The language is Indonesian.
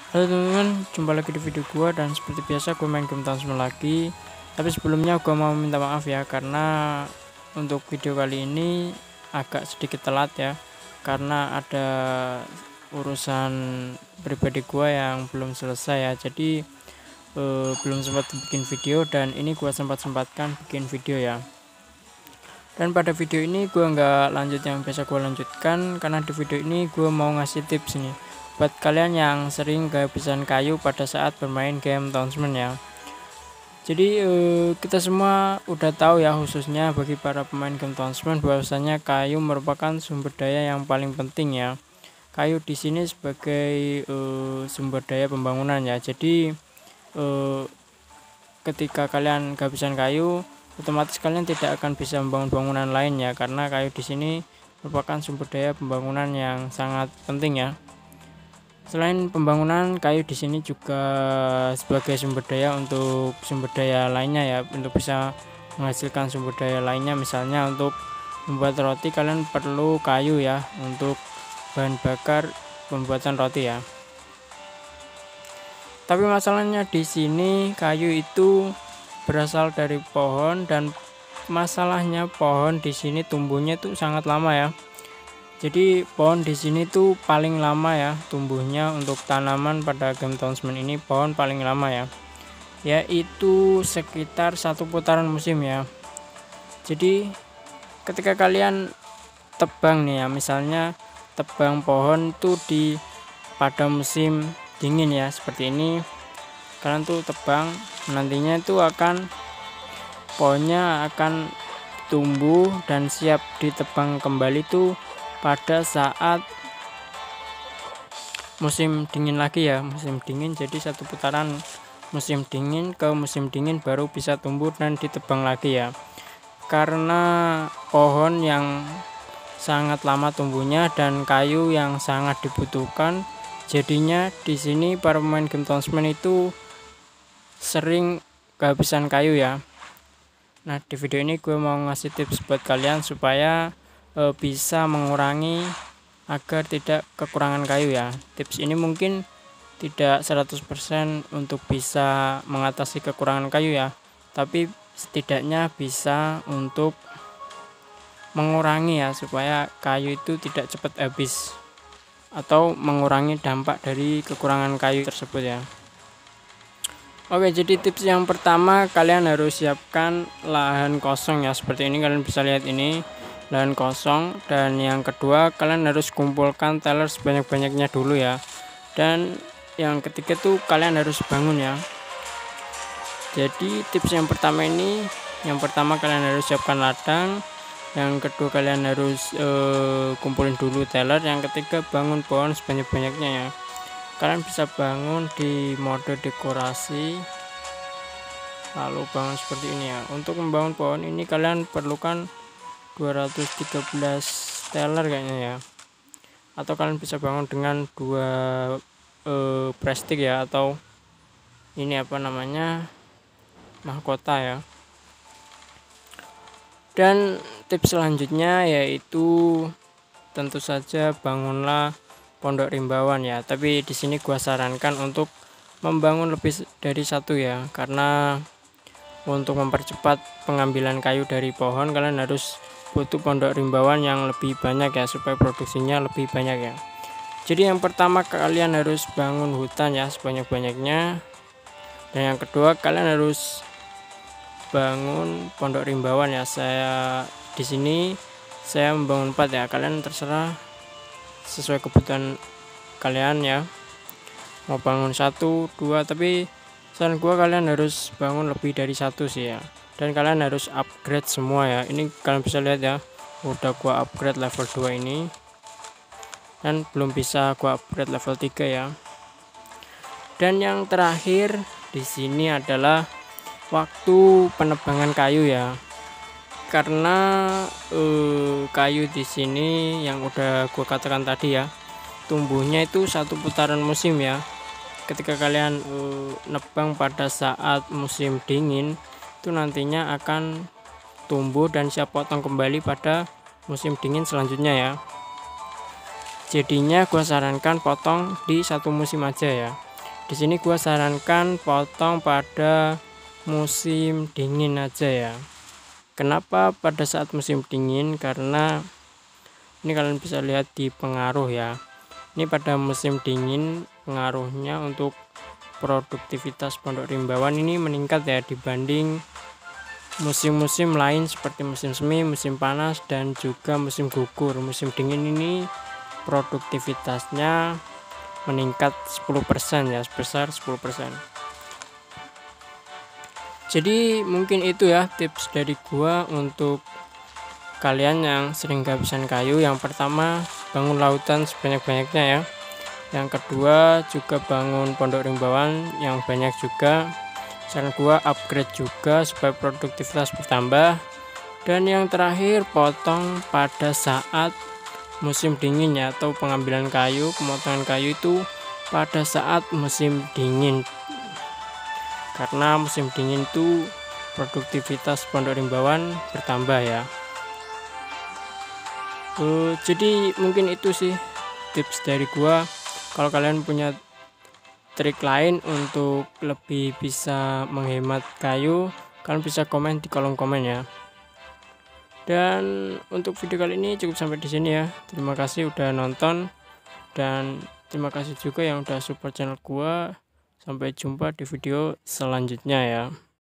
Halo teman-teman, jumpa lagi di video gua dan seperti biasa gue main game Townsmen lagi. Tapi sebelumnya gua mau minta maaf ya karena untuk video kali ini agak sedikit telat ya, karena ada urusan pribadi gua yang belum selesai ya. Jadi belum sempat bikin video dan ini gua sempat-sempatkan bikin video ya. Dan pada video ini gua nggak lanjut yang biasa gua lanjutkan, karena di video ini gua mau ngasih tips nih buat kalian yang sering kehabisan kayu pada saat bermain game Townsmen ya. Jadi kita semua udah tahu ya, khususnya bagi para pemain game Townsmen, bahwasanya kayu merupakan sumber daya yang paling penting ya. Kayu di sini sebagai sumber daya pembangunan ya. Jadi ketika kalian kehabisan kayu, otomatis kalian tidak akan bisa membangun bangunan lain ya, karena kayu di sini merupakan sumber daya pembangunan yang sangat penting ya. Selain pembangunan, kayu di sini juga sebagai sumber daya untuk sumber daya lainnya ya, untuk bisa menghasilkan sumber daya lainnya. Misalnya untuk membuat roti kalian perlu kayu ya, untuk bahan bakar pembuatan roti ya. Tapi masalahnya di sini kayu itu berasal dari pohon, dan masalahnya pohon di sini tumbuhnya itu sangat lama ya. Jadi pohon di sini tuh paling lama ya tumbuhnya untuk tanaman pada game Townsmen ini. Pohon paling lama ya, yaitu sekitar 1 putaran musim ya. Jadi ketika kalian tebang nih ya, misalnya tebang pohon tuh pada musim dingin ya, seperti ini kalian tuh tebang, nantinya itu pohonnya akan tumbuh dan siap ditebang kembali tuh pada saat musim dingin lagi ya, musim dingin. Jadi 1 putaran musim dingin ke musim dingin baru bisa tumbuh dan ditebang lagi ya, karena pohon yang sangat lama tumbuhnya dan kayu yang sangat dibutuhkan. Jadinya di sini para pemain game Townsmen itu sering kehabisan kayu ya. Nah, di video ini gue mau ngasih tips buat kalian supaya bisa mengurangi agar tidak kekurangan kayu ya. Tips ini mungkin tidak 100% untuk bisa mengatasi kekurangan kayu ya, tapi setidaknya bisa untuk mengurangi ya, supaya kayu itu tidak cepat habis atau mengurangi dampak dari kekurangan kayu tersebut ya. Oke, jadi tips yang pertama, kalian harus siapkan lahan kosong ya, seperti ini kalian bisa lihat ini lahan kosong. Dan yang kedua, kalian harus kumpulkan teller sebanyak-banyaknya dulu ya. Dan yang ketiga tuh kalian harus bangun ya. Jadi tips yang pertama ini, yang pertama kalian harus siapkan ladang, yang kedua kalian harus kumpulin dulu teller, yang ketiga bangun pohon sebanyak-banyaknya ya. Kalian bisa bangun di mode dekorasi, lalu bangun seperti ini ya. Untuk membangun pohon ini kalian perlukan 213 teller kayaknya ya, atau kalian bisa bangun dengan 2 plastik ya, atau ini apa namanya, mahkota ya. Dan tips selanjutnya yaitu tentu saja bangunlah pondok rimbawan ya, tapi di sini gua sarankan untuk membangun lebih dari 1 ya, karena untuk mempercepat pengambilan kayu dari pohon kalian harus butuh pondok rimbawan yang lebih banyak ya, supaya produksinya lebih banyak ya. Jadi yang pertama kalian harus bangun hutan ya sebanyak-banyaknya, dan yang kedua kalian harus bangun pondok rimbawan ya. Di sini saya membangun 4 ya, kalian terserah sesuai kebutuhan kalian ya, mau bangun 1, 2, tapi saran gua kalian harus bangun lebih dari 1 sih ya. Dan kalian harus upgrade semua ya. Ini kalian bisa lihat ya, udah gua upgrade level 2 ini, dan belum bisa gua upgrade level 3 ya. Dan yang terakhir di sini adalah waktu penebangan kayu ya, karena kayu di sini yang udah gua katakan tadi ya, tumbuhnya itu 1 putaran musim ya. Ketika kalian nebang pada saat musim dingin, itu nantinya akan tumbuh dan siap potong kembali pada musim dingin selanjutnya ya. Jadinya gua sarankan potong di 1 musim aja ya. Di sini gua sarankan potong pada musim dingin aja ya. Kenapa pada saat musim dingin? Karena ini kalian bisa lihat di pengaruh ya. Ini pada musim dingin pengaruhnya untuk produktivitas pondok rimbawan ini meningkat ya dibanding musim-musim lain seperti musim semi, musim panas, dan juga musim gugur. Musim dingin ini produktivitasnya meningkat 10% ya, sebesar 10%. Jadi mungkin itu ya tips dari gua untuk kalian yang sering kehabisan kayu. Yang pertama, bangun lautan sebanyak-banyaknya ya. Yang kedua, juga bangun pondok rimbawan yang banyak juga. Saran gua upgrade juga supaya produktivitas bertambah. Dan yang terakhir, potong pada saat musim dingin ya, atau pengambilan kayu, pemotongan kayu itu pada saat musim dingin, karena musim dingin itu produktivitas pondok rimbawan bertambah ya. Jadi mungkin itu sih tips dari gua. Kalau kalian punya trik lain untuk lebih bisa menghemat kayu, kalian bisa komen di kolom komen ya. Dan untuk video kali ini cukup sampai di sini ya. Terima kasih udah nonton, dan terima kasih juga yang udah support channel gua. Sampai jumpa di video selanjutnya ya.